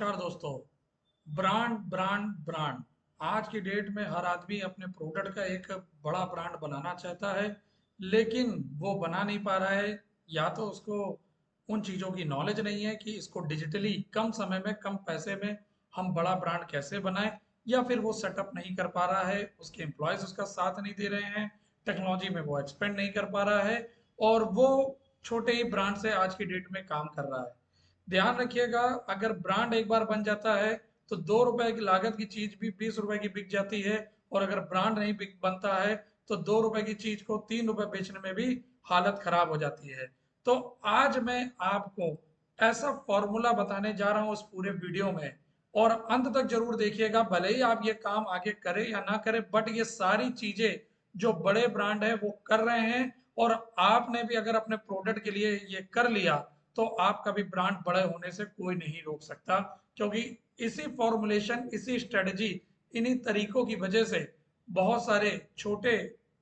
नमस्कार दोस्तों। Brand brand brand आज की डेट में हर आदमी अपने प्रोडक्ट का एक बड़ा ब्रांड बनाना चाहता है, लेकिन वो बना नहीं पा रहा है। या तो उसको उन चीज़ों की नॉलेज नहीं है कि इसको डिजिटली कम समय में कम पैसे में हम बड़ा ब्रांड कैसे बनाएं, या फिर वो सेटअप नहीं कर पा रहा है, उसके एम्प्लॉयज़ उसका साथ नहीं दे रहे हैं, टेक्नोलॉजी में वो एक्सपेंड नहीं कर पा रहा है, और वो छोटे ही ब्रांड से आज की डेट में काम कर रहा है। ध्यान रखिएगा, अगर ब्रांड एक बार बन जाता है तो 2 रुपए की लागत की चीज भी 20 रुपए की बिक जाती है। और अगर ब्रांड नहीं बिक बनता है तो 2 रुपए की चीज को 3 रुपए बेचने में भी हालत खराब हो जाती है। तो आज मैं आपको ऐसा फॉर्मूला बताने जा रहा हूँ उस पूरे वीडियो में, और अंत तक जरूर देखिएगा। भले ही आप ये काम आगे करें या ना करें, बट ये सारी चीजें जो बड़े ब्रांड है वो कर रहे हैं, और आपने भी अगर अपने प्रोडक्ट के लिए ये कर लिया तो आपका भी ब्रांड बड़े होने से कोई नहीं रोक सकता। क्योंकि इसी फॉर्मुलेशन, इसी स्ट्रेटजी, इन्हीं तरीकों की वजह से बहुत सारे छोटे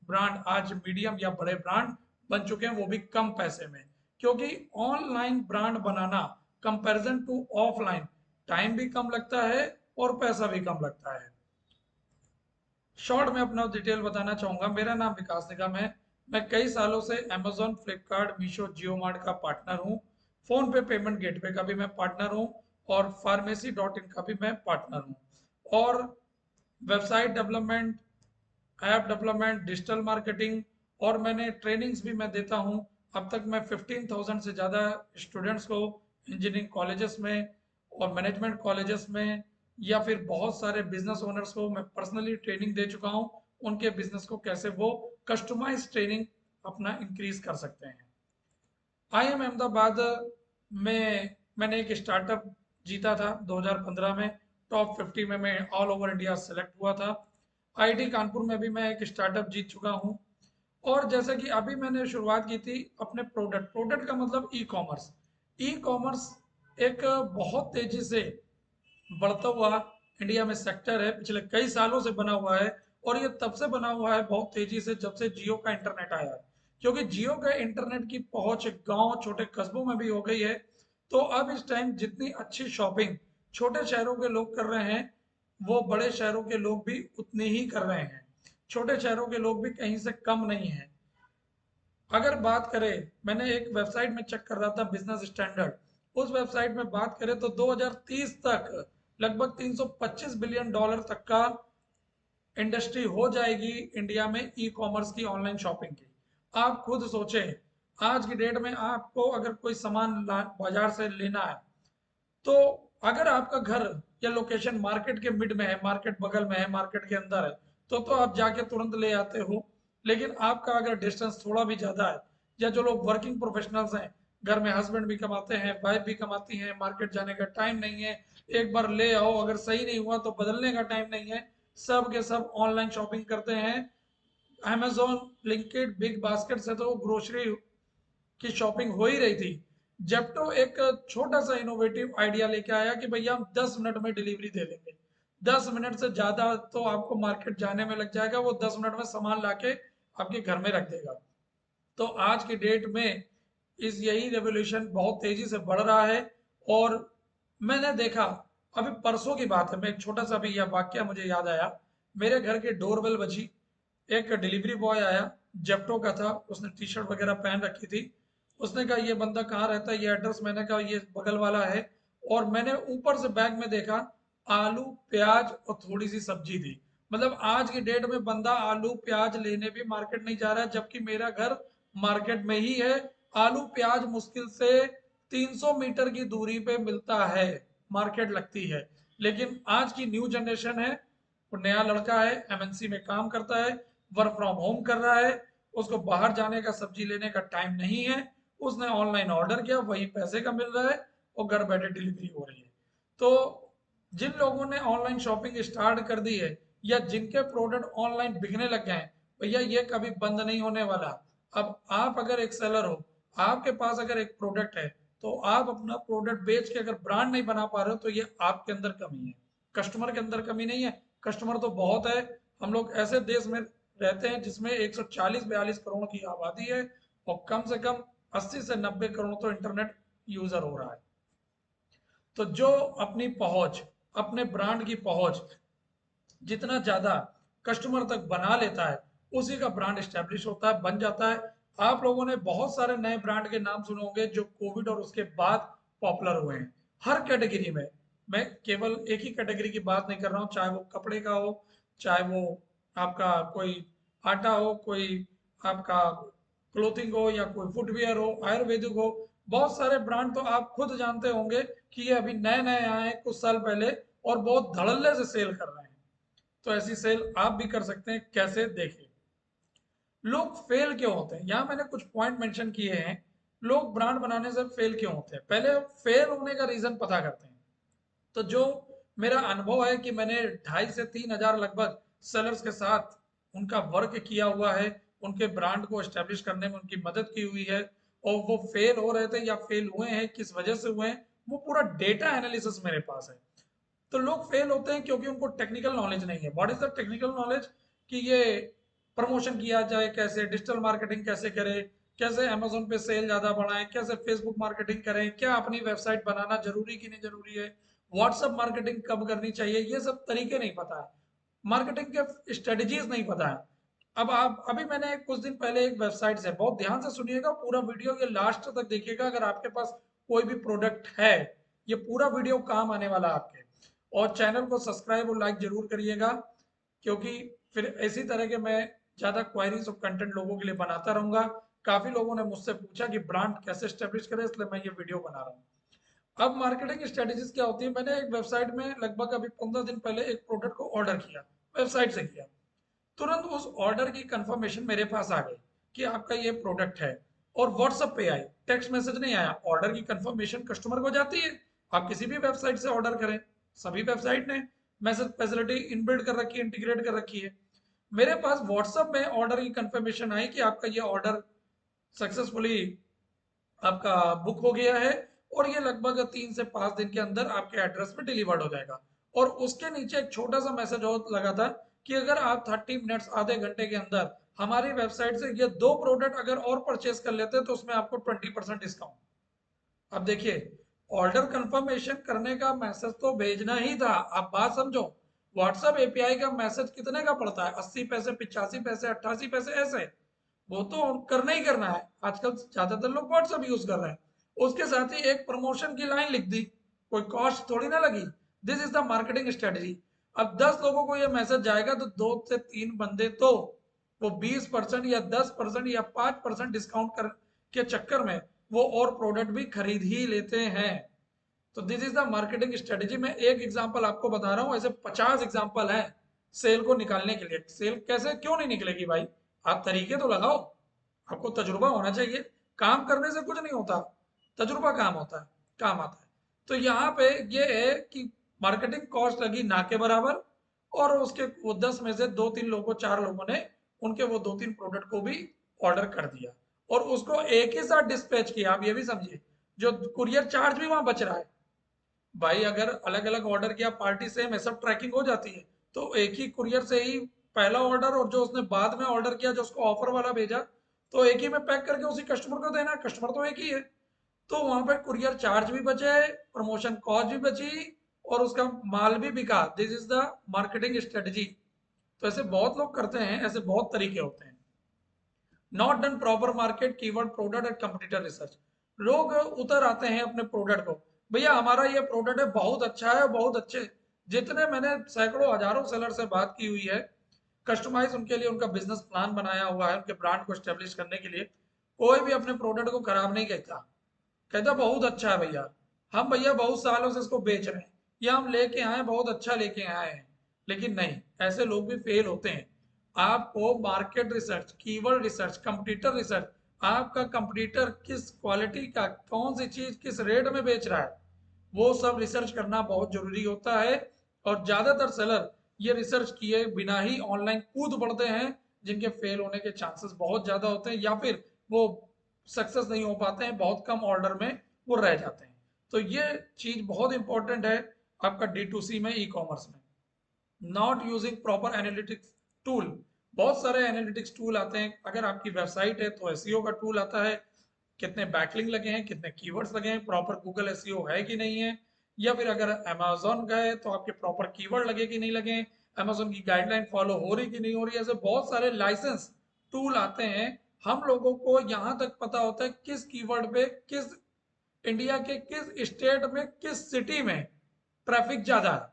ब्रांड आज मीडियम या बड़े ब्रांड बन चुके हैं, वो भी कम पैसे में। क्योंकि ऑनलाइन ब्रांड बनाना कंपैरिजन टू ऑफलाइन टाइम भी कम लगता है और पैसा भी कम लगता है। शॉर्ट में अपना डिटेल बताना चाहूंगा। मेरा नाम विकास निगम है। मैं कई सालों से अमेजोन, फ्लिपकार्ट, मीशो, जियो मार्ट का पार्टनर हूँ। फोन पे पेमेंट गेटवे का भी मैं पार्टनर हूँ, और फार्मेसी डॉट इन का भी मैं पार्टनर हूँ। और website development, app development, digital marketing, और मैंने ट्रेनिंग्स भी मैं देता हूँ। अब तक मैं 15,000 से ज़्यादा स्टूडेंट्स को इंजीनियरिंग कॉलेजेस में और मैनेजमेंट कॉलेजेस में, या फिर बहुत सारे बिजनेस ओनर्स को मैं पर्सनली ट्रेनिंग दे चुका हूँ। उनके बिजनेस को कैसे वो कस्टमाइज ट्रेनिंग अपना इंक्रीज कर सकते हैं। IIM अहमदाबाद में मैंने एक स्टार्टअप जीता था 2015 में। टॉप 50 में मैं ऑल ओवर इंडिया सेलेक्ट हुआ था। IIT कानपुर में भी मैं एक स्टार्टअप जीत चुका हूँ। और जैसे कि अभी मैंने शुरुआत की थी अपने प्रोडक्ट प्रोडक्ट का मतलब ई कॉमर्स। ई कॉमर्स एक बहुत तेजी से बढ़ता हुआ इंडिया में सेक्टर है, पिछले कई सालों से बना हुआ है। और ये तब से बना हुआ है बहुत तेजी से जब से जियो का इंटरनेट आया है। क्योंकि जियो का इंटरनेट की पहुंच गांव, छोटे कस्बों में भी हो गई है। तो अब इस टाइम जितनी अच्छी शॉपिंग छोटे शहरों के लोग कर रहे हैं, वो बड़े शहरों के लोग भी उतनी ही कर रहे हैं। छोटे शहरों के लोग भी कहीं से कम नहीं है। अगर बात करें, मैंने एक वेबसाइट में चेक कर रहा था, बिजनेस स्टैंडर्ड। उस वेबसाइट में बात करें तो 2030 तक लगभग 325 बिलियन डॉलर तक का इंडस्ट्री हो जाएगी इंडिया में ई कॉमर्स की, ऑनलाइन शॉपिंग की। आप खुद सोचें, आज की डेट में आपको अगर कोई सामान बाजार से लेना है, तो अगर आपका घर या लोकेशन मार्केट के मिड में है, मार्केट बगल में है, मार्केट के अंदर है, तो आप जाके तुरंत ले आते हो। लेकिन आपका अगर डिस्टेंस थोड़ा भी ज्यादा है, या जो लोग वर्किंग प्रोफेशनल्स हैं, घर में हस्बैंड भी कमाते हैं, वाइफ भी कमाती हैं, मार्केट जाने का टाइम नहीं है, एक बार ले आओ, अगर सही नहीं हुआ तो बदलने का टाइम नहीं है, सब के सब ऑनलाइन शॉपिंग करते हैं। अमेजोन, ब्लिंकिट, बिग बास्केट से तो ग्रोसरी की शॉपिंग हो ही रही थी। जेप्टो एक छोटा सा इनोवेटिव आइडिया लेके आया कि भैया हम 10 मिनट में डिलीवरी दे देंगे। 10 मिनट से ज्यादा तो आपको मार्केट जाने में लग जाएगा, वो 10 मिनट में सामान लाके आपके घर में रख देगा। तो आज की डेट में इस यही रेवोल्यूशन बहुत तेजी से बढ़ रहा है। और मैंने देखा, अभी परसों की बात है, मैं एक छोटा सा भी यह वाक्य मुझे याद आया। मेरे घर की डोरबेल बजी, एक डिलीवरी बॉय आया, जेप्टो का था, उसने टी शर्ट वगैरह पहन रखी थी। उसने कहा ये बंदा कहाँ रहता है, ये एड्रेस। मैंने कहा ये बगल वाला है। और मैंने ऊपर से बैग में देखा, आलू, प्याज और थोड़ी सी सब्जी थी। मतलब आज की डेट में बंदा आलू प्याज लेने भी मार्केट नहीं जा रहा है, जबकि मेरा घर मार्केट में ही है। आलू प्याज मुश्किल से 300 मीटर की दूरी पे मिलता है, मार्केट लगती है। लेकिन आज की न्यू जनरेशन है, वो नया लड़का है, MNC में काम करता है, वर्क फ्रॉम होम कर रहा है, उसको बाहर जाने का, सब्जी लेने का टाइम नहीं है। उसने ऑनलाइन ऑर्डर किया, वही पैसे का मिल रहा है, और घर बैठे डिलीवरी हो रही है। तो जिन लोगों ने ऑनलाइन शॉपिंग स्टार्ट कर दी है, या जिनके प्रोडक्ट ऑनलाइन बिकने लग गए हैं, भैया ये कभी बंद नहीं होने वाला। अब आप अगर एक सेलर हो, आपके पास अगर एक प्रोडक्ट है, तो आप अपना प्रोडक्ट बेच के अगर ब्रांड नहीं बना पा रहे हो, तो ये आपके अंदर कमी है, कस्टमर के अंदर कमी नहीं है। कस्टमर तो बहुत है। हम लोग ऐसे देश में रहते हैं जिसमें 140-42 करोड़ की आबादी है, और कम से कम 80 से 90 करोड़ तो इंटरनेट यूजर हो रहा है। तो जो अपनी पहुंच, अपने ब्रांड की पहुंच जितना ज्यादा कस्टमर तक बना लेता है, उसी का ब्रांड स्टैब्लिश होता है, बन जाता है। आप लोगों ने बहुत सारे नए ब्रांड के नाम सुने होंगे जो कोविड और उसके बाद पॉपुलर हुए हैं, हर कैटेगरी में। मैं केवल एक ही कैटेगरी की बात नहीं कर रहा हूँ, चाहे वो कपड़े का हो, चाहे वो आपका कोई आटा हो, कोई आपका क्लोथिंग हो, या कोई फुटवियर हो, आयुर्वेदिक हो। बहुत सारे ब्रांड तो आप खुद जानते होंगे कि ये अभी नए नए आए हैं कुछ साल पहले, और बहुत धड़ल्ले से सेल कर रहे हैं। तो ऐसी सेल आप भी कर सकते हैं। कैसे, देखिए। लोग फेल क्यों होते हैं, यहाँ मैंने कुछ पॉइंट मेंशन किए हैं। लोग ब्रांड बनाने से फेल क्यों होते हैं, पहले फेल होने का रीजन पता करते हैं। तो जो मेरा अनुभव है कि मैंने 2,500 से 3,000 लगभग सेलर्स के साथ उनका वर्क किया हुआ है, उनके ब्रांड को एस्टेब्लिश करने में उनकी मदद की हुई है, और वो फेल हो रहे थे या फेल हुए हैं, किस वजह से हुए हैं, वो पूरा डेटा एनालिसिस मेरे पास है। तो लोग फेल होते हैं क्योंकि उनको टेक्निकल नॉलेज नहीं है। What is the technical knowledge, कि ये प्रमोशन किया जाए कैसे, डिजिटल मार्केटिंग कैसे करें, कैसे अमेजोन पे सेल ज्यादा बढ़ाएं, कैसे फेसबुक मार्केटिंग करें, क्या अपनी वेबसाइट बनाना जरूरी कि नहीं जरूरी है, व्हाट्सएप मार्केटिंग कब करनी चाहिए, ये सब तरीके नहीं पता है, मार्केटिंग के स्ट्रेटजीज नहीं पता है। अब आप, अभी मैंने कुछ दिन पहले एक वेबसाइट से, बहुत ध्यान से सुनिएगा, पूरा वीडियो ये लास्ट तक देखिएगा, अगर आपके पास कोई भी प्रोडक्ट है, ये पूरा वीडियो काम आने वाला है आपके। और चैनल को सब्सक्राइब और लाइक जरूर करिएगा, क्योंकि फिर इसी तरह के मैं ज़्यादा क्वायरीज और कंटेंट लोगों के लिए बनाता रहूंगा। काफ़ी लोगों ने मुझसे पूछा कि ब्रांड कैसे स्टेब्लिश करें, इसलिए मैं ये वीडियो बना रहा हूँ। अब मार्केटिंग स्ट्रेटेजीज क्या होती है, मैंने एक वेबसाइट में लगभग अभी 15 दिन पहले एक प्रोडक्ट को ऑर्डर किया, वेबसाइट से किया। तुरंत उस ऑर्डर की कंफर्मेशन मेरे पास आ गई कि आपका ये प्रोडक्ट है, और व्हाट्सएप पे आई, टेक्स्ट मैसेज नहीं आया। ऑर्डर की कंफर्मेशन कस्टमर को जाती है, आप किसी भी वेबसाइट से ऑर्डर करें, सभी वेबसाइट ने मैसेज फैसिलिटी इनबिल्ड कर रखी है, इंटीग्रेट कर रखी है। मेरे पास व्हाट्सएप में ऑर्डर की कंफर्मेशन आई कि आपका ये ऑर्डर सक्सेसफुली आपका बुक हो गया है, और ये लगभग 3 से 5 दिन के अंदर आपके एड्रेस पे डिलीवर्ड हो जाएगा। और उसके नीचे एक छोटा सा मैसेज और लगा था कि अगर आप 30 मिनट्स, आधे घंटे के अंदर हमारी वेबसाइट से ये 2 प्रोडक्ट अगर और परचेज कर लेते हैं तो उसमें आपको 20% डिस्काउंट। अब देखिए, ऑर्डर कंफर्मेशन करने का मैसेज तो भेजना ही था, आप बात समझो। व्हाट्सएप एपीआई का मैसेज कितने का पड़ता है, 80 पैसे, 85 पैसे, 88 पैसे, ऐसे। वो तो करना ही करना है, आजकल ज्यादातर लोग व्हाट्सएप यूज कर रहे हैं। उसके साथ ही एक प्रमोशन की लाइन लिख दी, कोई कॉस्ट थोड़ी ना लगी। This is the marketing strategy. अब 10 लोगों को ये मैसेज जाएगा तो 2 से 3 बंदे तो वो 20% या 10% या 5% डिस्काउंट कर के चक्कर में वो और प्रोडक्ट भी खरीद ही लेते हैं। तो this is the marketing strategy. मैं एक एग्जांपल आपको बता रहा हूँ, ऐसे 50 एग्जांपल हैं सेल को निकालने के लिए। सेल कैसे क्यों नहीं निकलेगी भाई, आप तरीके तो लगाओ, आपको तजुर्बा होना चाहिए। काम करने से कुछ नहीं होता, तजुर्बा काम होता है, काम आता है। तो यहाँ पे ये है कि मार्केटिंग कॉस्ट लगी ना के बराबर, और उसके वो 10 में से 2-3 लोगों, 4 लोगों ने उनके वो 2-3 प्रोडक्ट को भी ऑर्डर कर दिया, और उसको एक ही साथ डिस्पैच किया। आप ये भी समझिए, जो कुरियर चार्ज भी वहां बच रहा है। भाई अगर अलग अलग ऑर्डर किया, पार्टी सेम है, सब ट्रैकिंग हो जाती है, तो एक ही कुरियर से ही पहला ऑर्डर और जो उसने बाद में ऑर्डर किया, जो उसको ऑफर वाला भेजा, तो एक ही में पैक करके उसी कस्टमर को देना है, कस्टमर तो एक ही है। तो वहां पे कुरियर चार्ज भी बचे, प्रमोशन कॉस्ट भी बची, और उसका माल भी बिका। This is the marketing strategy. तो ऐसे बहुत लोग करते हैं, ऐसे बहुत तरीके होते हैं। Not done proper market keyword product and competitor research. लोग उतर आते हैं अपने प्रोडक्ट को, भैया हमारा ये प्रोडक्ट है, बहुत अच्छा है, बहुत अच्छे। जितने मैंने सैकड़ों हजारों सेलर से बात की हुई है, कस्टमाइज उनके लिए उनका बिजनेस प्लान बनाया हुआ है उनके ब्रांड को स्टेब्लिश करने के लिए, कोई भी अपने प्रोडक्ट को खराब नहीं कहता, कहता बहुत अच्छा है भैया, हम भैया बहुत सालों से इसको बेच रहे हैं, या हम लेके आए बहुत अच्छा लेके आए हैं। लेकिन नहीं, ऐसे लोग भी फेल होते हैं। आपको market research, keyword research, competitor research, आपका कंपटीटर किस क्वालिटी का, कौन सी चीज किस रेट में बेच रहा है, वो सब रिसर्च करना बहुत जरूरी होता है। और ज्यादातर सेलर ये रिसर्च किए बिना ही ऑनलाइन कूद पड़ते हैं, जिनके फेल होने के चांसेस बहुत ज्यादा होते हैं, या फिर वो सक्सेस नहीं हो पाते हैं, बहुत कम ऑर्डर में वो रह जाते हैं। तो ये चीज बहुत इंपॉर्टेंट है आपका D2C में, ई कॉमर्स में। Not using proper analytics tool. बहुत सारे एनालिटिक्स टूल आते हैं, अगर आपकी वेबसाइट है तो एसईओ का टूल आता है, कितने बैकलिंक लगे हैं, कितने कीवर्ड्स लगे हैं, प्रॉपर गूगल एसईओ है कि नहीं है, या फिर अगर अमेजोन गए तो आपके प्रॉपर कीवर्ड लगे कि नहीं लगे, अमेजोन की गाइडलाइन फॉलो हो रही कि नहीं हो रही। ऐसे बहुत सारे लाइसेंस टूल आते हैं। हम लोगों को यहाँ तक पता होता है किस कीवर्ड पे, किस इंडिया के किस स्टेट में, किस सिटी में ट्रैफिक ज्यादा है।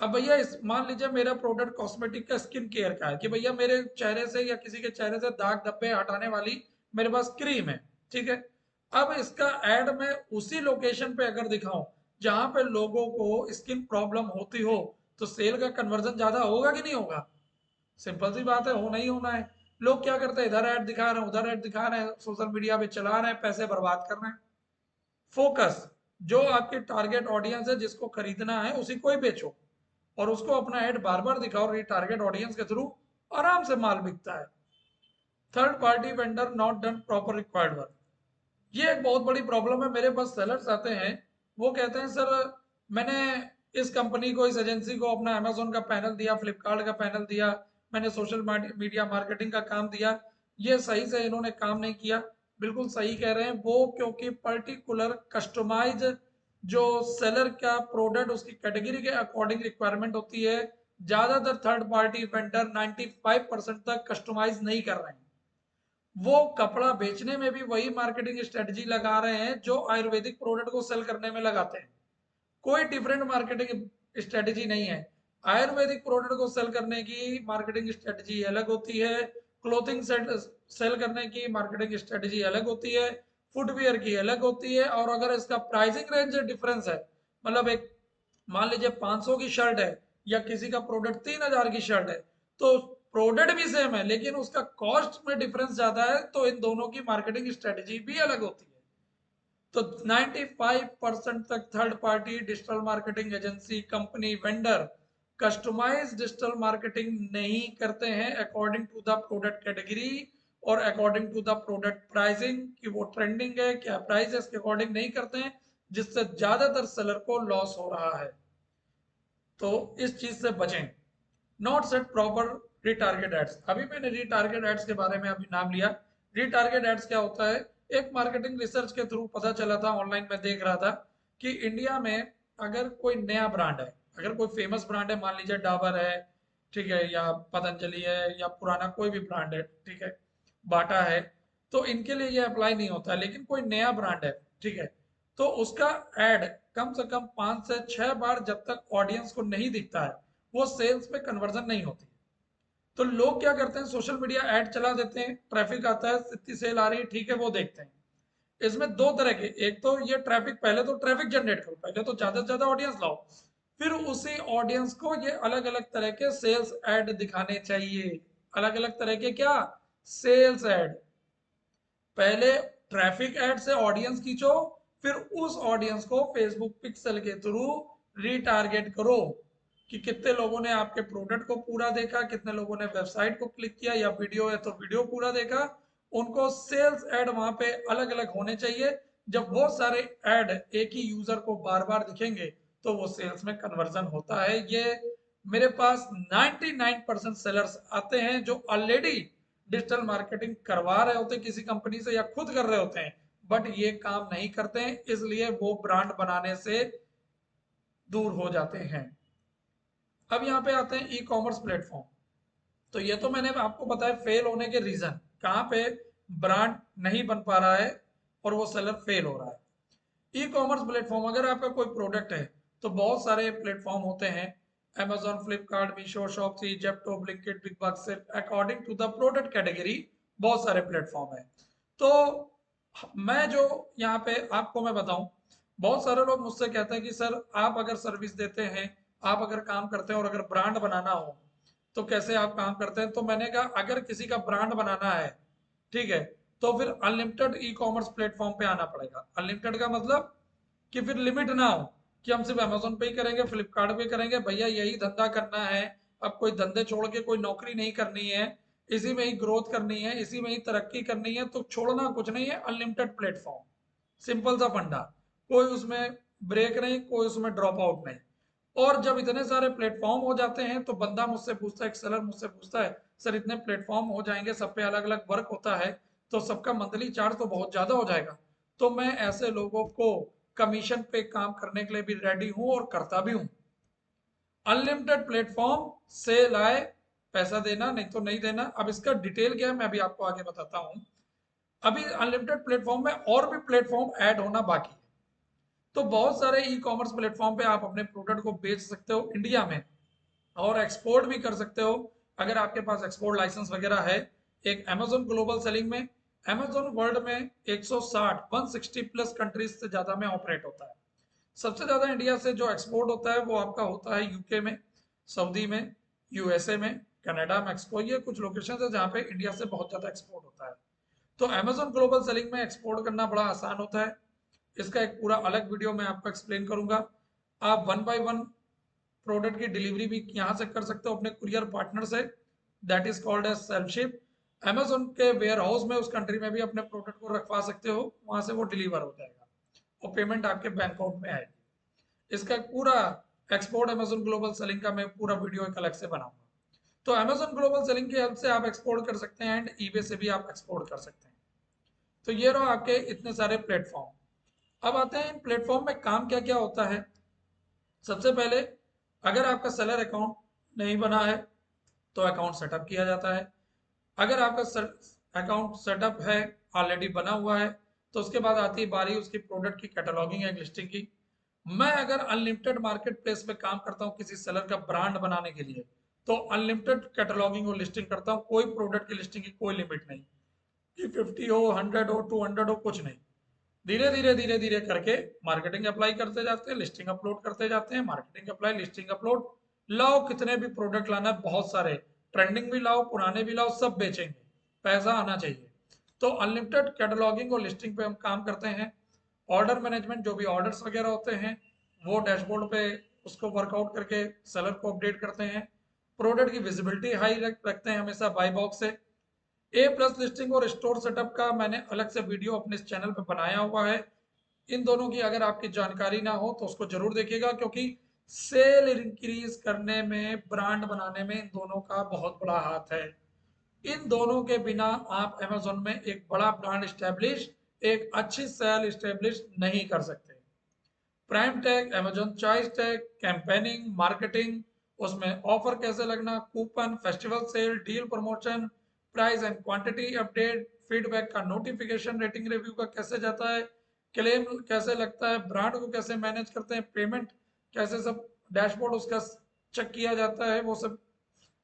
अब भैया इस मान लीजिए मेरा प्रोडक्ट कॉस्मेटिक का स्किन केयर का है कि भैया मेरे चेहरे से या किसी के चेहरे से दाग धब्बे हटाने वाली मेरे पास क्रीम है, ठीक है। अब इसका एड मैं उसी लोकेशन पे अगर दिखाऊं जहां पे लोगों को स्किन प्रॉब्लम होती हो, तो सेल का कन्वर्जन ज्यादा होगा कि नहीं होगा? सिंपल सी बात है, होना ही होना है। लोग क्या करते हैं, इधर ऐड दिखा रहे हैं, उधर ऐड दिखा रहे हैं, सोशल मीडिया पे चला रहे हैं, पैसे बर्बाद कर रहे हैं। फोकस, जो आपकी टारगेट ऑडियंस है जिसको खरीदना है उसी को ही बेचो, और उसको अपना ऐड बार बार दिखाओ टारगेट ऑडियंस के थ्रू, आराम से माल बिकता है। Third party vendor not done proper required work, ये एक बहुत बड़ी प्रॉब्लम है। मेरे पास सेलर्स आते हैं, वो कहते हैं सर मैंने इस कंपनी को, इस एजेंसी को अपना अमेजोन का पैनल दिया, फ्लिपकार्ट का पैनल दिया, मैंने सोशल मीडिया मार्केटिंग का काम दिया, ये सही से इन्होंने काम नहीं किया। बिल्कुल सही कह रहे हैं वो, क्योंकि पर्टिकुलर कस्टमाइज जो सेलर का प्रोडक्ट उसकी कैटेगरी के अकॉर्डिंग रिक्वायरमेंट होती है, ज्यादातर थर्ड पार्टी वेंडर 95% तक कस्टमाइज नहीं कर रहे हैं। वो कपड़ा बेचने में भी वही मार्केटिंग स्ट्रेटजी लगा रहे हैं जो आयुर्वेदिक प्रोडक्ट को सेल करने में लगाते हैं। कोई डिफरेंट मार्केटिंग स्ट्रेटजी नहीं है। आयुर्वेदिक प्रोडक्ट को सेल करने की मार्केटिंग स्ट्रेटजी अलग होती है, क्लोथिंग सेल करने की मार्केटिंग स्ट्रेटजी अलग होती है, फुटवियर की अलग होती है। और अगर इसका प्राइसिंग रेंज डिफरेंस है, मतलब एक मान लीजिए 500 की शर्ट है या किसी का प्रोडक्ट 3000 की शर्ट है, तो प्रोडक्ट भी सेम है लेकिन उसका कॉस्ट में डिफरेंस ज्यादा है, तो इन दोनों की मार्केटिंग स्ट्रेटजी भी अलग होती है। तो 95% तक third party digital marketing agency, company, vendor customise digital marketing नहीं करते हैं according to the product category और according to the product pricing, कि वो ट्रेंडिंग है क्या प्राइस है, इसके अकॉर्डिंग नहीं करते हैं, जिससे ज्यादातर सेलर को लॉस हो रहा है। तो इस चीज से बचें। Not set proper retarget ads, अभी मैंने रिटारगेट एड्स के बारे में अभी नाम लिया। रिटारगेट एड्स क्या होता है? एक मार्केटिंग रिसर्च के थ्रू पता चला था, ऑनलाइन में देख रहा था कि इंडिया में अगर कोई नया ब्रांड है, अगर कोई फेमस ब्रांड है, मान लीजिए डाबर है, ठीक है, या पतंजलि है, या पुराना कोई भी ब्रांड है, ठीक है, बाटा है, तो इनके लिए ये अप्लाई नहीं होता है। लेकिन कोई नया ब्रांड है, ठीक है, तो उसका एड कम से कम 5 से 6 बार जब तक ऑडियंस को नहीं दिखता है, वो सेल्स में कन्वर्जन नहीं होती। तो लोग क्या करते हैं, सोशल मीडिया ऐड चला देते हैं, ट्रैफिक आता है, इतनी सेल आ रही है, ठीक है, वो देखते हैं। इसमें दो तरह के, एक तो ये ट्रैफिक, पहले तो ट्रैफिक जनरेट करो, पहले तो ज्यादा से ज्यादा ऑडियंस लाओ, फिर उसी ऑडियंस को ये अलग अलग तरह के सेल्स ऐड दिखाने चाहिए। अलग अलग तरह के क्या? Sales add. पहले ट्रैफिक ऐड से ऑडियंस खींचो, फिर उस ऑडियंस को फेसबुक पिक्सल के थ्रू रीटारगेट करो कि कितने लोगों ने आपके प्रोडक्ट को पूरा देखा, कितने लोगों ने वेबसाइट को क्लिक किया, या वीडियो है तो वीडियो पूरा देखा। उनको सेल्स ऐड वहां पे अलग अलग होने चाहिए। जब वो सारे ऐड एक ही यूजर को बार बार दिखेंगे तो वो सेल्स में कन्वर्जन होता है। ये मेरे पास 99% सेलर्स आते हैं जो ऑलरेडी डिजिटल मार्केटिंग करवा रहे होते हैं किसी कंपनी से या खुद कर रहे होते हैं, बट ये काम नहीं करते हैं, इसलिए वो ब्रांड बनाने से दूर हो जाते हैं। अब यहाँ पे आते हैं ई कॉमर्स प्लेटफॉर्म। तो ये तो मैंने आपको बताया फेल होने के रीजन, कहाँ पे ब्रांड नहीं बन पा रहा है और वो सेलर फेल हो रहा है। ई कॉमर्स प्लेटफॉर्म, अगर आपका कोई प्रोडक्ट है तो बहुत सारे प्लेटफॉर्म होते हैं, Amazon, Flipkart, Meesho, Shopsy, Zepto, Blinkit, Big Basket, according to the product category बहुत सारे प्लेटफॉर्म है। तो मैं जो यहाँ पे आपको मैं बताऊं, बहुत सारे लोग मुझसे कहते हैं कि सर आप अगर सर्विस देते हैं, आप अगर काम करते हैं और अगर ब्रांड बनाना हो तो कैसे आप काम करते हैं? तो मैंने कहा अगर किसी का ब्रांड बनाना है, ठीक है, तो फिर अनलिमिटेड ई कॉमर्स प्लेटफॉर्म पे आना पड़ेगा। अनलिमिटेड का मतलब कि फिर लिमिट ना हो कि हम सिर्फ अमेजोन पे ही करेंगे, फ्लिपकार्ट पे करेंगे, भैया यही धंधा करना है। अब कोई धंधे छोड़ के कोई नौकरी नहीं करनी है, इसी में ही ग्रोथ करनी है, इसी में ही तरक्की करनी है, तो छोड़ना कुछ नहीं है, अनलिमिटेड प्लेटफॉर्म, सिंपल सा फंडा, कोई उसमें ब्रेक नहीं, कोई उसमें ड्रॉप आउट नहीं। और जब इतने सारे प्लेटफॉर्म हो जाते हैं तो बंदा मुझसे पूछता है, एक सेलर मुझसे पूछता है, सर इतने प्लेटफॉर्म हो जाएंगे, सब पे अलग अलग वर्क होता है, तो सबका मंथली चार्ज तो बहुत ज्यादा हो जाएगा। तो मैं ऐसे लोगों को कमीशन पे काम करने के लिए भी रेडी हूं और करता भी हूं। अनलिमिटेड प्लेटफॉर्म से लाए, पैसा देना नहीं तो नहीं देना। अब इसका डिटेल क्या है मैं अभी आपको आगे बताता हूं। अभी अनलिमिटेड प्लेटफॉर्म में और भी प्लेटफॉर्म ऐड होना बाकी है। तो बहुत सारे ई कॉमर्स प्लेटफॉर्म पे आप अपने प्रोडक्ट को बेच सकते हो इंडिया में, और एक्सपोर्ट भी कर सकते हो अगर आपके पास एक्सपोर्ट लाइसेंस वगैरह है। एक अमेजोन ग्लोबल सेलिंग में, अमेजोन वर्ल्ड में 160 160 प्लस कंट्रीज से ज़्यादा में ऑपरेट होता है। सबसे ज़्यादा इंडिया से जो एक्सपोर्ट होता है वो आपका होता है यूके में, सऊदी में, यूएसए में, कनाडा, मैक्सिको, ये कुछ लोकेशन है जहाँ पे इंडिया से बहुत ज़्यादा एक्सपोर्ट होता है। तो अमेजोन ग्लोबल सेलिंग में एक्सपोर्ट करना बड़ा आसान होता है। इसका एक पूरा अलग वीडियो मैं आपको एक्सप्लेन करूंगा। आप वन बाय वन प्रोडक्ट की डिलीवरी भी यहाँ से कर सकते हो अपने कुरियर पार्टनर से, that is called as self ship. Amazon के वेयर हाउस में उस कंट्री में भी अपने प्रोडक्ट को रखवा सकते हो, वहां से वो डिलीवर हो जाएगा और पेमेंट आपके बैंक अकाउंट में आएगी। इसका एक पूरा एक्सपोर्ट अमेजोन ग्लोबल सेलिंग का मैं पूरा वीडियो एक अलग से बनाऊंगा। तो अमेजोन ग्लोबल सेलिंग की हेल्प से आप एक्सपोर्ट कर सकते हैं एंड ईबे से भी आप एक्सपोर्ट कर सकते हैं। तो ये रहो आपके इतने सारे प्लेटफॉर्म। अब आते हैं इन प्लेटफॉर्म में काम क्या क्या होता है। सबसे पहले, अगर आपका सेलर अकाउंट नहीं बना है तो अकाउंट सेटअप किया जाता है। अगर आपका अकाउंट सेटअप है, ऑलरेडी बना हुआ है, तो उसके बाद आती है बारी उसकी प्रोडक्ट की कैटलॉगिंग एंड लिस्टिंग की। मैं अगर अनलिमिटेड मार्केट प्लेस पे काम करता हूँ किसी सेलर का ब्रांड बनाने के लिए, तो अनलिमिटेड कैटलॉगिंग और लिस्टिंग करता हूँ, कोई प्रोडक्ट की लिस्टिंग की कोई लिमिट नहीं कि 50 हो, 100 हो, 200 हो, कुछ नहीं। धीरे धीरे धीरे धीरे करके मार्केटिंग अप्लाई करते जाते हैं, लिस्टिंग अपलोड करते जाते हैं, मार्केटिंग अप्लाई, लिस्टिंग अपलोड। लाओ कितने भी प्रोडक्ट लाना है, बहुत सारे, ट्रेंडिंग भी लाओ, पुराने भी लाओ, सब बेचेंगे, पैसा आना चाहिए। तो अनलिमिटेड कैटलॉगिंग और लिस्टिंग पे हम काम करते हैं। ऑर्डर मैनेजमेंट, जो भी ऑर्डर्स वगैरह होते हैं वो डैशबोर्ड पे उसको वर्कआउट करके सेलर को अपडेट करते हैं। प्रोडक्ट की विजिबिलिटी हाई रखते हैं हमेशा बाई बॉक्स से। ए प्लस लिस्टिंग और स्टोर सेटअप का मैंने अलग से वीडियो अपने इस चैनल पे बनाया हुआ है। इन दोनों की अगर आपकी जानकारी ना हो तो उसको जरूर देखिएगा, क्योंकि सेल इंक्रीज करने में, ब्रांड बनाने में इन दोनों का बहुत बड़ा हाथ है। इन दोनों के बिना आप अमेजोन में एक बड़ा ब्रांड स्टैब्लिश, एक अच्छी सेल स्टैब्लिश नहीं कर सकते। Prime tag, Amazon choice tag, campaigning, marketing, उसमें ऑफर कैसे लगना, coupon, festival sale, deal promotion, price and quantity update, feedback का नोटिफिकेशन, रेटिंग रिव्यू का कैसे जाता है, क्लेम कैसे लगता है, ब्रांड को कैसे मैनेज करते हैं, पेमेंट कैसे, सब डैशबोर्ड उसका चेक किया जाता है, वो सब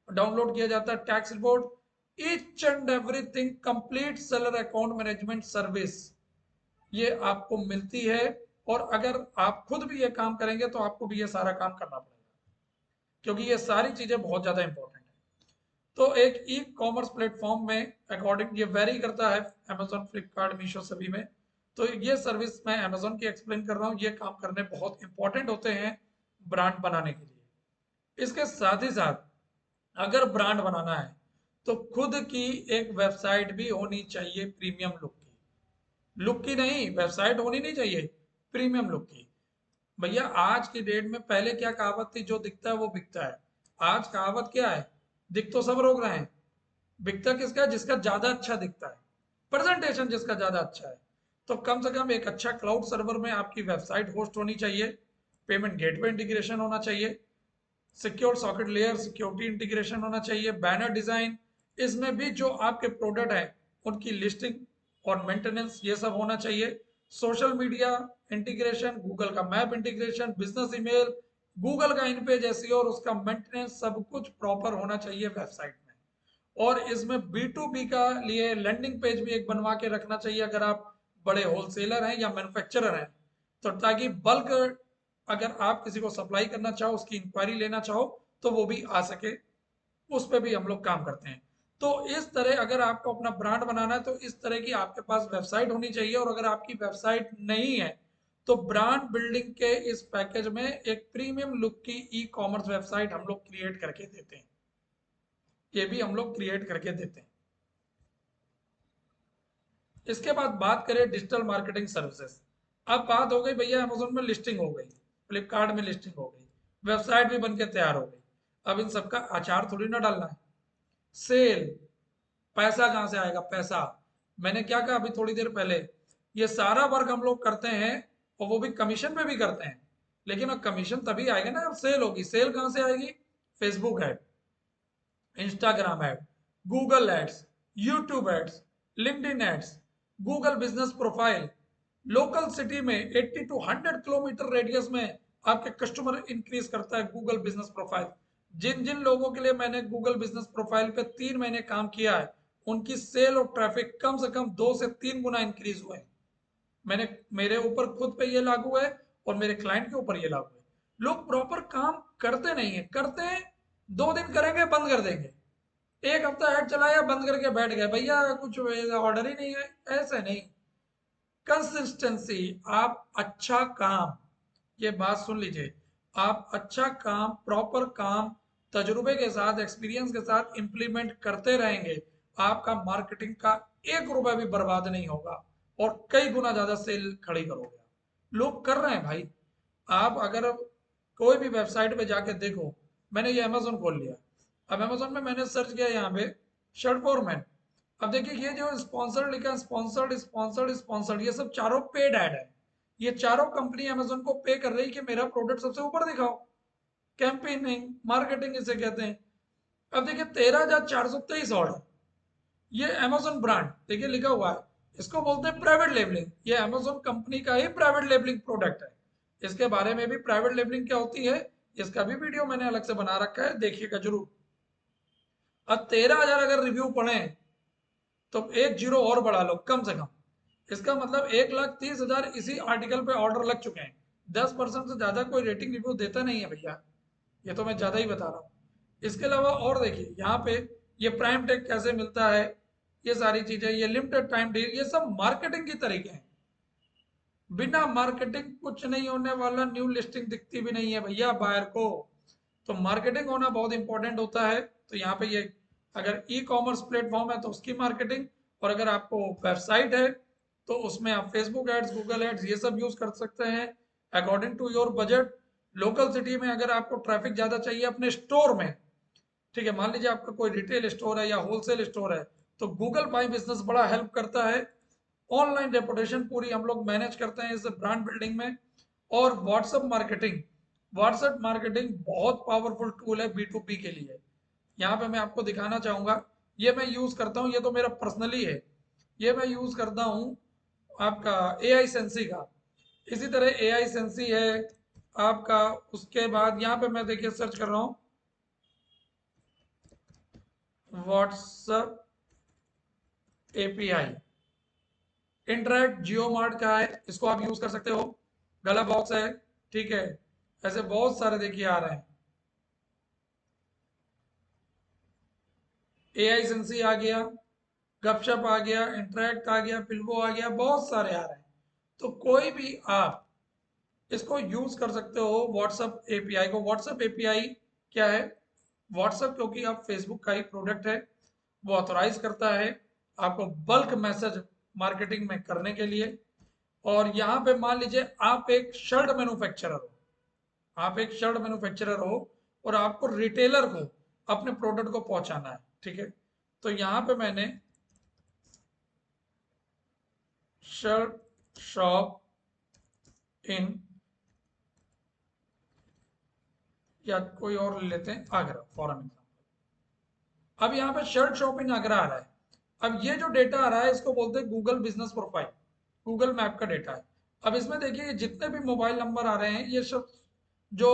डाउनलोड किया जाता है, tax report, each and everything, complete seller account management service ये आपको मिलती है। और अगर आप खुद भी ये काम करेंगे तो आपको भी ये सारा काम करना पड़ेगा, क्योंकि ये सारी चीजें बहुत ज्यादा इंपॉर्टेंट है। तो एक ई कॉमर्स प्लेटफॉर्म में अकॉर्डिंग ये वेरी करता है, अमेजोन, फ्लिपकार्ट, मीशो सभी में। तो ये सर्विस मैं अमेजोन की एक्सप्लेन कर रहा हूँ, ये काम करने बहुत इंपॉर्टेंट होते हैं ब्रांड बनाने के लिए। इसके साथ ही साथ अगर ब्रांड बनाना है तो खुद की एक वेबसाइट भी होनी चाहिए, प्रीमियम लुक की नहीं, वेबसाइट होनी नहीं चाहिए, प्रीमियम लुक की। भैया आज की डेट में, पहले क्या कहावत थी, जो दिखता है वो बिकता है। आज कहावत क्या है, दिख तो सब रोक रहे हैं, बिकता किसका है, जिसका ज्यादा अच्छा दिखता है, प्रेजेंटेशन जिसका ज्यादा अच्छा है। तो कम से कम एक अच्छा क्लाउड सर्वर में आपकी वेबसाइट होस्ट होनी चाहिए, पेमेंट गेटवे इंटीग्रेशन होना चाहिए, secure socket layer security integration होना चाहिए, बैनर डिजाइन, इसमें भी जो आपके प्रोडक्ट हैं उनकी लिस्टिंग और मेंटेनेंस ये सब होना चाहिए। सोशल मीडिया इंटीग्रेशन, गूगल का map integration, business email, Google का इन पेज एसईओ और उसका मेंटेनेंस, सब कुछ प्रॉपर होना चाहिए वेबसाइट में। और इसमें B2B का लिए लैंडिंग पेज भी एक बनवा के रखना चाहिए अगर आप बड़े होलसेलर हैं या मैन्युफैक्चरर हैं, तो ताकि बल्क अगर आप किसी को सप्लाई करना चाहो, उसकी इंक्वायरी लेना चाहो, तो वो भी आ सके। उस पर भी हम लोग काम करते हैं। तो इस तरह अगर आपको अपना ब्रांड बनाना है तो इस तरह की आपके पास वेबसाइट होनी चाहिए। और अगर आपकी वेबसाइट नहीं है तो ब्रांड बिल्डिंग के इस पैकेज में एक प्रीमियम लुक की ई कॉमर्स वेबसाइट हम लोग क्रिएट करके देते हैं, ये भी हम लोग क्रिएट करके देते हैं। इसके बाद बात करें डिजिटल मार्केटिंग सर्विसेज। अब बात हो गई भैया, अमेजोन में लिस्टिंग हो गई, फ्लिपकार्ट में लिस्टिंग हो गई, वेबसाइट भी बन के तैयार हो गई। अब इन सबका अचार थोड़ी ना डालना है। सेल, पैसा कहाँ से आएगा, पैसा, मैंने क्या कहा अभी थोड़ी देर पहले, ये सारा वर्क हम लोग करते हैं और वो भी कमीशन पे भी करते हैं। लेकिन अब कमीशन तभी आएगा ना, अब सेल होगी। सेल कहाँ से आएगी? Facebook ad, Instagram ad, Google ads, YouTube ads, LinkedIn ads, Google business profile. Local city में 80 टू 100 किलोमीटर रेडियस में आपके कस्टमर इंक्रीज करता है गूगल बिजनेस प्रोफाइल। जिन जिन लोगों के लिए मैंने गूगल बिजनेस प्रोफाइल पे 3 महीने काम किया है, उनकी सेल और ट्रैफिक कम से कम 2 से 3 गुना इंक्रीज हुए हैं। मैंने, मेरे ऊपर खुद पे ये लागू है और मेरे क्लाइंट के ऊपर ये लागू है। लोग प्रॉपर काम करते नहीं है, करते हैं 2 दिन करेंगे बंद कर देंगे, एक हफ्ता ऐड चलाया बंद करके बैठ गए, भैया कुछ ऑर्डर ही नहीं है। ऐसे नहीं, कंसिस्टेंसी। आप अच्छा काम, ये बात सुन लीजिए, आप अच्छा काम, प्रॉपर काम, तजुर्बे के साथ, एक्सपीरियंस के साथ इम्प्लीमेंट करते रहेंगे, आपका मार्केटिंग का 1 रुपया भी बर्बाद नहीं होगा और कई गुना ज्यादा सेल खड़ी करोगे। लोग कर रहे हैं भाई। आप अगर कोई भी वेबसाइट पे जाके देखो, मैंने ये अमेजोन खोल लिया, अब अमेजोन में मैंने सर्च किया यहाँ पे शर्ट फॉर मैन। अब देखिए ये जो स्पॉन्सर्ड लिखा है, स्पॉन्सर्ड स्पॉन्सर्ड स्पॉन्सर्ड, ये सब चारों पेड ऐड है। ये चारों कंपनी अमेजोन को पे कर रही है कि मेरा प्रोडक्ट सबसे ऊपर दिखाओ। कैंपेनिंग, मार्केटिंग इसे कहते हैं। अब देखिए 13,423 ऑर्डर, ये अमेजोन ब्रांड देखिए लिखा हुआ है, इसको बोलते हैं प्राइवेट लेबलिंग। ये अमेजोन कंपनी का ही प्राइवेट लेबलिंग प्रोडक्ट है। इसके बारे में भी, प्राइवेट लेबलिंग क्या होती है, इसका भी वीडियो मैंने अलग से बना रखा है, देखिएगा जरूर। अब 13,000 अगर रिव्यू पढ़े तो एक जीरो और बढ़ा लो कम से कम, इसका मतलब 1,30,000 इसी आर्टिकल पे ऑर्डर लग चुके हैं। 10% से ज्यादा कोई रेटिंग रिव्यू देता नहीं है भैया, ये तो मैं ज्यादा ही बता रहा हूँ। इसके अलावा और देखिए यहाँ पे, ये प्राइम टेक कैसे मिलता है, ये सारी चीजें, ये लिमिटेड टाइम डील, ये सब मार्केटिंग की तरीके हैं। बिना मार्केटिंग कुछ नहीं होने वाला, न्यू लिस्टिंग दिखती भी नहीं है भैया बायर को। तो मार्केटिंग होना बहुत इंपॉर्टेंट होता है। तो यहाँ पे ये, अगर ई कॉमर्स प्लेटफॉर्म है तो उसकी मार्केटिंग, और अगर आपको वेबसाइट है तो उसमें आप फेसबुक एड्स, गूगल एड्स, ये सब यूज कर सकते हैं according to your budget. Local city में अगर आपको ट्रैफिक ज्यादा चाहिए अपने स्टोर में, ठीक है, मान लीजिए आपका कोई रिटेल स्टोर है या होलसेल स्टोर है, तो गूगल माई बिजनेस बड़ा हेल्प करता है। ऑनलाइन रेपुटेशन पूरी हम लोग मैनेज करते हैं इस ब्रांड बिल्डिंग में। और व्हाट्सएप मार्केटिंग, व्हाट्सएप मार्केटिंग बहुत पावरफुल टूल है बी टू बी के लिए। यहाँ पे मैं आपको दिखाना चाहूंगा, ये मैं यूज करता हूँ, ये तो मेरा पर्सनली है, ये मैं यूज करता हूँ आपका ए आई सेंसी का। इसी तरह ए आई सेंसी है आपका। उसके बाद यहाँ पे मैं देखिए सर्च कर रहा हूँ व्हाट्सएप एपीआई। इंटरैक्ट जियो मार्ट का है, इसको आप यूज कर सकते हो। गला बॉक्स है, ठीक है, ऐसे बहुत सारे देखिए आ रहे हैं। ए आई सेंसी आ गया, गपशप आ गया, इंटरैक्ट आ गया, फिल्बो आ गया, बहुत सारे आ रहे हैं। तो कोई भी आप इसको यूज कर सकते हो व्हाट्सएप एपीआई को। व्हाट्सएप एपीआई क्या है? व्हाट्सएप क्योंकि आप फेसबुक का ही प्रोडक्ट है, वो ऑथोराइज करता है आपको बल्क मैसेज मार्केटिंग में करने के लिए। और यहाँ पे मान लीजिए आप एक शर्ट मैन्युफैक्चरर हो, आप एक शर्ट मैन्युफैक्चरर हो और आपको रिटेलर को अपने प्रोडक्ट को पहुंचाना है, ठीक है। तो यहाँ पे मैंने शर्ट शॉप इन, या कोई और ले लेते हैं, आगरा फॉर एग्जाम्पल। अब यहाँ पे शर्ट शॉप इन आगरा आ रहा है। अब ये जो डेटा आ रहा है इसको बोलते हैं Google business profile, Google map का डेटा है। अब इसमें देखिए जितने भी मोबाइल नंबर आ रहे हैं, ये सब जो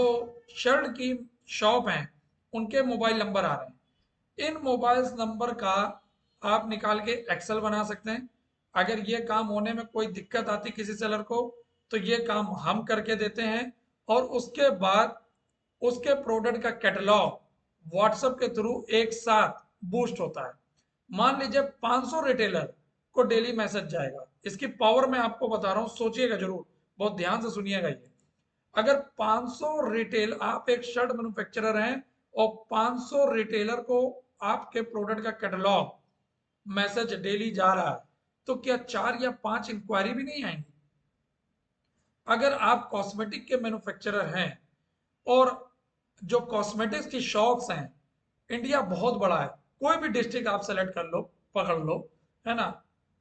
शर्ट की शॉप हैं उनके मोबाइल नंबर आ रहे हैं। इन मोबाइल नंबर का आप निकाल के एक्सेल बना सकते हैं। अगर ये काम होने में कोई दिक्कत आती किसी सेलर को, तो ये काम हम करके देते हैं। और उसके बाद उसके प्रोडक्ट का कैटलॉग व्हाट्सएप के थ्रू एक साथ बूस्ट होता है। मान लीजिए 500 रिटेलर को डेली मैसेज जाएगा। इसकी पावर मैं आपको बता रहा हूँ, सोचिएगा जरूर, बहुत ध्यान से सुनिएगा ये। अगर 500 रिटेल, आप एक शर्ट मैन्युफैक्चरर हैं और 500 रिटेलर को आपके प्रोडक्ट का कैटलॉग मैसेज डेली जा रहा है, तो क्या 4 या 5 इंक्वायरी भी नहीं आएंगी? अगर आप कॉस्मेटिक के मैन्युफैक्चरर हैं और जो कॉस्मेटिक्स की शॉप्स हैं, इंडिया बहुत बड़ा है, कोई भी डिस्ट्रिक्ट आप सेलेक्ट कर लो, पकड़ लो, है ना।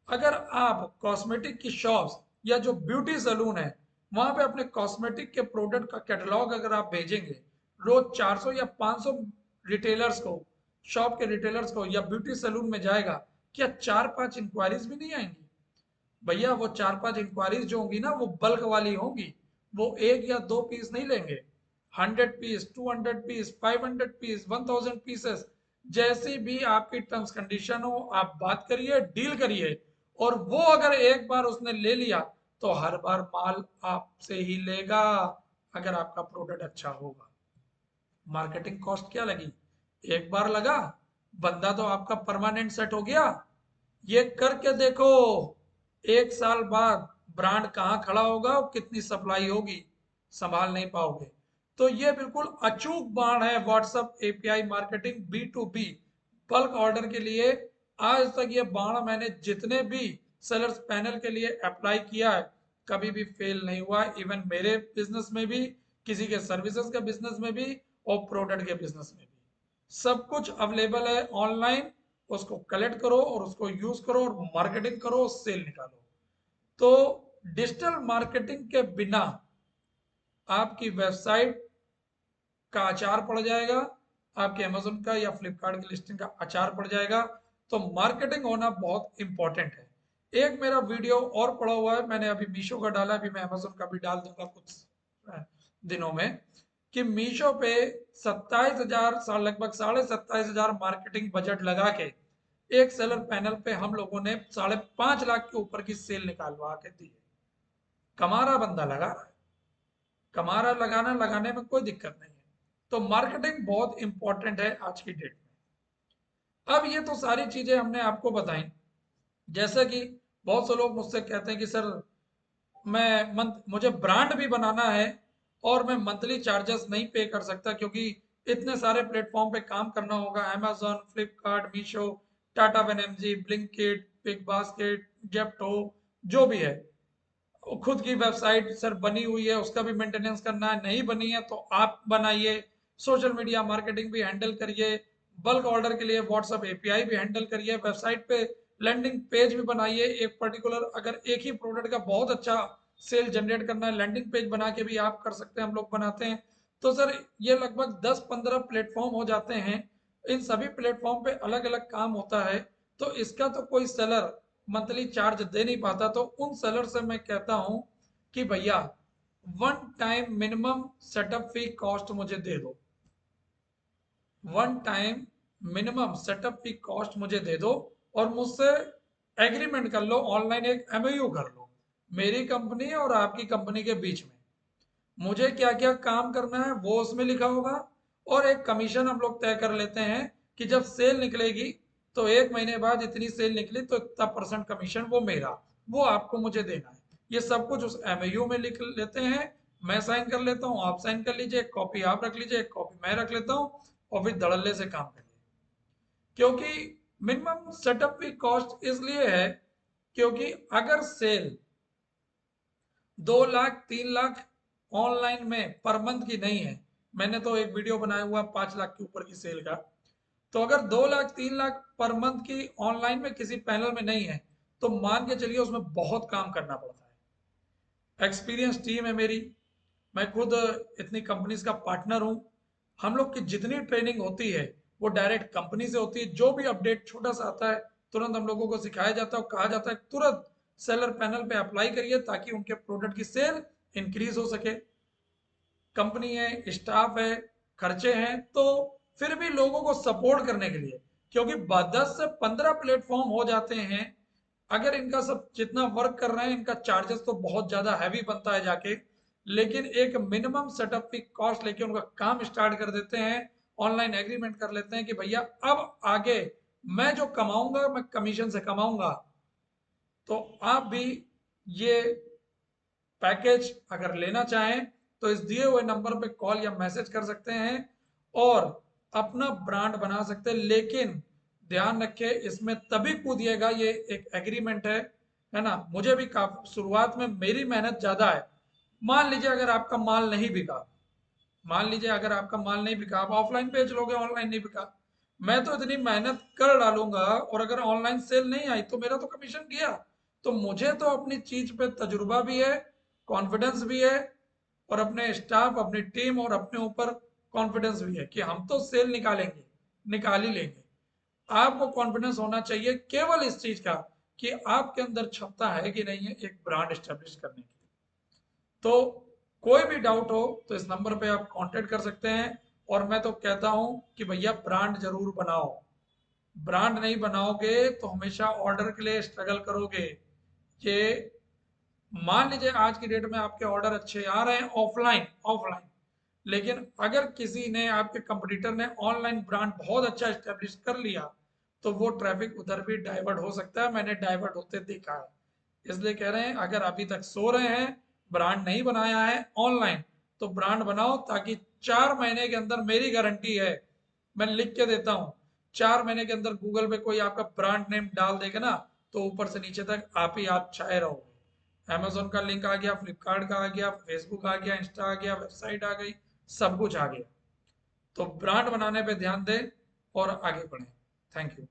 अगर आप कॉस्मेटिक की शॉप्स या जो ब्यूटी सैलून है, वहां पे अपने कॉस्मेटिक के प्रोडक्ट का कैटलॉग अगर आप भेजेंगे रोज 400 या 500 रिटेलर्स को, शॉप के रिटेलर्स को, या ब्यूटी सैलून में जाएगा, क्या 4-5 इंक्वायरीज भी नहीं आएंगी? भैया वो 4-5 इंक्वायरीज जो होंगी ना वो बल्क वाली होंगी, वो एक या दो पीस नहीं लेंगे, 100 पीस, 200 पीस, 500 पीस, 1000 पीसेस, जैसी भी आपकी टर्म्स कंडीशन हो आप बात करिए, डील करिए, और वो अगर एक बार उसने ले लिया तो हर बार माल आपसे ही लेगा, अगर आपका प्रोडक्ट अच्छा होगा। मार्केटिंग कॉस्ट क्या लगी? एक बार लगा, बंदा तो आपका परमानेंट सेट हो गया। ये करके देखो, एक साल बाद ब्रांड कहाँ खड़ा होगा और कितनी सप्लाई होगी, संभाल नहीं पाओगे। तो ये बिल्कुल अचूक बाण है WhatsApp API marketing B to B, bulk order के लिए। आज तक ये बाण मैंने जितने भी सेलर्स पैनल के लिए अप्लाई किया है कभी भी फेल नहीं हुआ, इवन मेरे बिजनेस में भी, किसी के सर्विसेज के बिजनेस में भी, और प्रोडक्ट के बिजनेस में भी सब कुछ अवेलेबल है ऑनलाइन। उसको कलेक्ट करो और उसको यूज करो और मार्केटिंग करो, सेल निकालो। तो डिजिटल मार्केटिंग के बिना आपकी वेबसाइट का अचार पड़ जाएगा, आपके अमेजोन का या फ्लिपकार्ट की लिस्टिंग का अचार पड़ जाएगा। तो मार्केटिंग होना बहुत इंपॉर्टेंट है। एक मेरा वीडियो और पड़ा हुआ है, मैंने अभी मीशो का डाला, अभी मैं अमेजोन का भी डाल दूंगा कुछ दिनों में, कि मीशो पे 27,000, लगभग 27,500 मार्केटिंग बजट लगा के एक सेलर पैनल पे हम लोगों ने 5.5 लाख के ऊपर की सेल निकालवा के दी है। कमारा बंदा लगा रहा है, कमारा लगाने में कोई दिक्कत नहीं है। तो मार्केटिंग बहुत इंपॉर्टेंट है आज की डेट में। अब ये तो सारी चीजें हमने आपको बताई। जैसे कि बहुत से लोग मुझसे कहते हैं कि सर मुझे ब्रांड भी बनाना है और मैं मंथली चार्जेस नहीं पे कर सकता, क्योंकि इतने सारे प्लेटफॉर्म पे काम करना होगा, amazon, Flipkart, Meesho, Tata NMG, Blinkit, Big basket, Zepto, जो भी है। खुद की वेबसाइट सर बनी हुई है, उसका भी मेंटेनेंस करना है, नहीं बनी है तो आप बनाइए, सोशल मीडिया मार्केटिंग भी हैंडल करिए, बल्क ऑर्डर के लिए व्हाट्सएप एपीआई भी हैंडल करिए, वेबसाइट पे लैंडिंग पेज भी बनाइए, एक पर्टिकुलर अगर एक ही प्रोडक्ट का बहुत अच्छा सेल जनरेट करना है, लैंडिंग पेज बना के भी आप कर सकते हैं, हम लोग बनाते हैं। तो सर ये लगभग 10-15 प्लेटफॉर्म हो जाते हैं, इन सभी प्लेटफॉर्म पे अलग अलग काम होता है। तो इसका तो कोई सेलर मंथली चार्ज दे नहीं पाता, तो उन सेलर से मैं कहता हूं कि भैया वन टाइम मिनिमम सेटअप फी कॉस्ट मुझे दे दो, वन टाइम मिनिमम सेटअप फी कॉस्ट मुझे दे दो, और मुझसे एग्रीमेंट कर लो, ऑनलाइन एक एमओयू कर लो मेरी कंपनी और आपकी कंपनी के बीच में। मुझे क्या क्या काम करना है वो उसमें लिखा होगा, और एक कमीशन हम लोग तय कर लेते हैं कि जब सेल निकलेगी तो 1 महीने बाद इतनी सेल निकली तो इतना परसेंट कमीशन वो मेरा, वो आपको मुझे देना है। ये सब कुछ उस एमओयू में लिख लेते हैं, मैं साइन कर लेता हूँ, आप साइन कर लीजिए, एक कॉपी आप रख लीजिए, एक कॉपी मैं रख लेता हूँ, और फिर धड़ल्ले से काम करिए। क्योंकि मिनिमम सेटअप की कॉस्ट इसलिए है क्योंकि अगर सेल 2 लाख 3 लाख ऑनलाइन में पर मंथ की नहीं है, मैंने तो एक वीडियो बनाया हुआ 5 लाख के ऊपर की सेल का, तो अगर 2 लाख 3 लाख पर मंथ की ऑनलाइन में किसी पैनल में नहीं है तो मान के चलिए उसमें बहुत काम करना पड़ता है। एक्सपीरियंस टीम है मेरी, मैं खुद इतनी कंपनीज का पार्टनर हूँ। हम लोग की जितनी ट्रेनिंग होती है वो डायरेक्ट कंपनी से होती है, जो भी अपडेट छोटा सा आता है तुरंत हम लोगों को सिखाया जाता है और कहा जाता है तुरंत सेलर पैनल पे अप्लाई करिए ताकि उनके प्रोडक्ट की सेल इंक्रीज हो सके। कंपनी है, स्टाफ है, खर्चे हैं, तो फिर भी लोगों को सपोर्ट करने के लिए, क्योंकि 10 से 15 प्लेटफॉर्म हो जाते हैं, अगर इनका सब जितना वर्क कर रहे हैं इनका चार्जेस तो बहुत ज्यादा हैवी बनता है जाके, लेकिन एक मिनिमम सेटअप की कॉस्ट लेके उनका काम स्टार्ट कर देते हैं, ऑनलाइन एग्रीमेंट कर लेते हैं कि भैया अब आगे मैं जो कमाऊंगा मैं कमीशन से कमाऊंगा। तो आप भी ये पैकेज अगर लेना चाहें तो इस दिए हुए नंबर पे कॉल या मैसेज कर सकते हैं और अपना ब्रांड बना सकते हैं। लेकिन ध्यान रखें इसमें तभी कूदिएगा, ये एक एग्रीमेंट है ना। मुझे भी काफी शुरुआत में मेरी मेहनत ज्यादा है। मान लीजिए अगर आपका माल नहीं बिका, मान लीजिए अगर आपका माल नहीं बिका, आप ऑफलाइन बेच लोगे, ऑनलाइन नहीं बिका, मैं तो इतनी मेहनत कर डालूंगा और अगर ऑनलाइन सेल नहीं आई तो मेरा तो कमीशन गया। तो मुझे तो अपनी चीज पे तजुर्बा भी है कॉन्फिडेंस भी है और अपने स्टाफ, अपनी टीम और अपने ऊपर कॉन्फिडेंस भी है कि हम तो सेल निकालेंगे, निकाल ही लेंगे। आपको कॉन्फिडेंस होना चाहिए केवल इस चीज का कि आपके अंदर क्षमता है कि नहीं है एक ब्रांड एस्टेब्लिश करने की। तो कोई भी डाउट हो तो इस नंबर पे आप कांटेक्ट कर सकते हैं। और मैं तो कहता हूं कि भैया ब्रांड जरूर बनाओ। ब्रांड नहीं बनाओगे तो हमेशा ऑर्डर के लिए स्ट्रगल करोगे। ये मान लीजिए आज की डेट में आपके ऑर्डर अच्छे आ रहे हैं ऑफलाइन ऑफलाइन, लेकिन अगर किसी ने, आपके कंपटीटर ने ऑनलाइन ब्रांड बहुत अच्छा एस्टेब्लिश कर लिया तो वो ट्रैफिक उधर भी डाइवर्ट हो सकता है। मैंने डाइवर्ट होते देखा है। इसलिए कह रहे हैं अगर अभी तक सो रहे हैं, ब्रांड नहीं बनाया है ऑनलाइन, तो ब्रांड बनाओ, ताकि 4 महीने के अंदर, मेरी गारंटी है, मैं लिख के देता हूँ, 4 महीने के अंदर गूगल पे कोई आपका ब्रांड नेम डाल देगा ना, तो ऊपर से नीचे तक आप ही आप छाए रहोगे। अमेजोन का लिंक आ गया, फ्लिपकार्ट का आ गया, फेसबुक आ गया, इंस्टा आ गया, वेबसाइट आ गई, सब कुछ आ गया। तो ब्रांड बनाने पे ध्यान दें और आगे बढ़ें। Thank you.